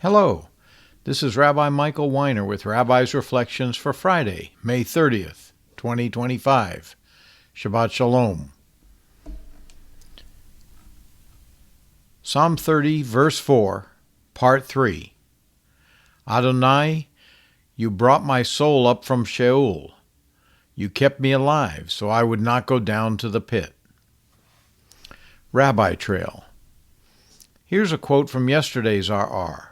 Hello, this is Rabbi Michael Weiner with Rabbi's Reflections for Friday, May 30th, 2025. Shabbat Shalom. Psalm 30, verse 4, Part 3. Adonai, you brought my soul up from Sheol. You kept me alive, so I would not go down to the pit. Rabbi Trail. Here's a quote from yesterday's RR.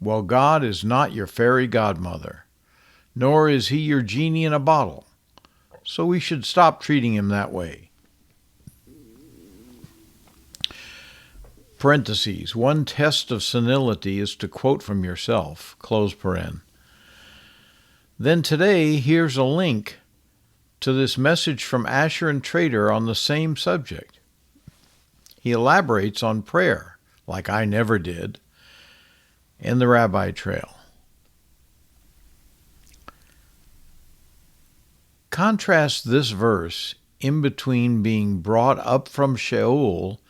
Well, God is not your fairy godmother, nor is he your genie in a bottle, so we should stop treating him that way. Parentheses, one test of senility is to quote from yourself, close paren. Then today, here's a link to this message from Asher and Trader on the same subject. He elaborates on prayer, like I never did, and the Rabbi Trail. Contrast this verse in between being brought up from Sheol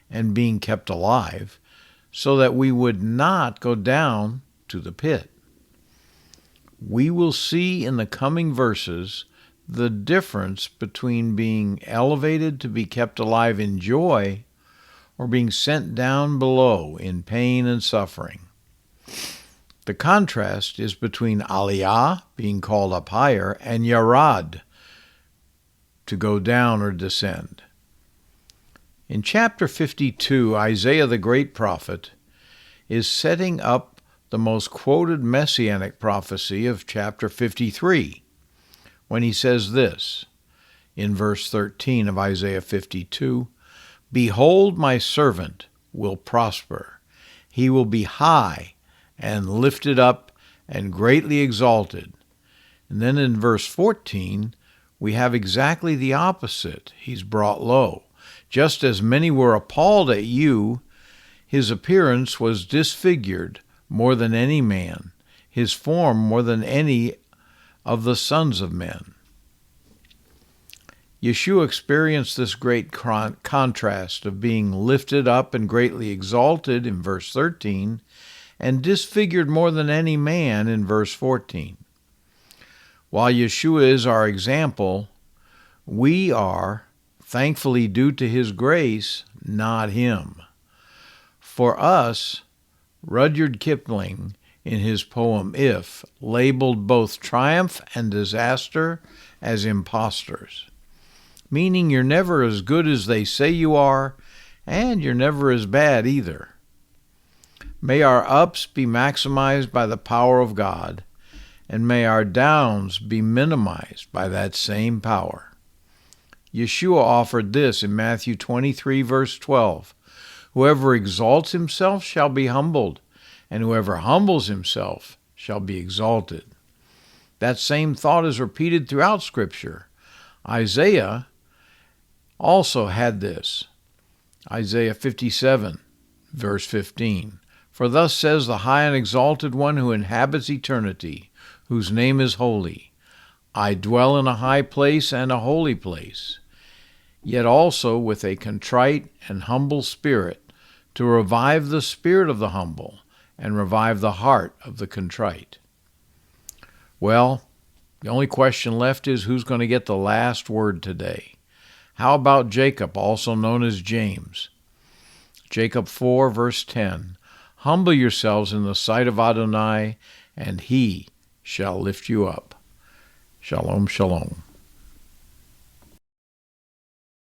and being kept alive so that we would not go down to the pit. We will see in the coming verses the difference between being elevated to be kept alive in joy or being sent down below in pain and suffering. The contrast is between aliyah, being called up higher, and yarad, to go down or descend. In chapter 52, Isaiah the great prophet is setting up the most quoted Messianic prophecy of chapter 53, when he says this, in verse 13 of Isaiah 52, "Behold, my servant will prosper. He will be high and lifted up and greatly exalted." And then in verse 14, we have exactly the opposite. He's brought low. Just as many were appalled at you, his appearance was disfigured more than any man, his form more than any of the sons of men. Yeshua experienced this great contrast of being lifted up and greatly exalted in verse 13, and disfigured more than any man in verse 14. While Yeshua is our example, we are, thankfully due to his grace, not him. For us, Rudyard Kipling, in his poem If, labeled both triumph and disaster as impostors, meaning you're never as good as they say you are, and you're never as bad either. May our ups be maximized by the power of God, and may our downs be minimized by that same power. Yeshua offered this in Matthew 23, verse 12. Whoever exalts himself shall be humbled, and whoever humbles himself shall be exalted. That same thought is repeated throughout Scripture. Isaiah also had this. Isaiah 57, verse 15. For thus says the high and exalted one who inhabits eternity, whose name is holy. I dwell in a high place and a holy place, yet also with a contrite and humble spirit, to revive the spirit of the humble and revive the heart of the contrite. Well, the only question left is who's going to get the last word today. How about Jacob, also known as James? Jacob 4, verse 10. Humble yourselves in the sight of Adonai, and he shall lift you up. Shalom, shalom.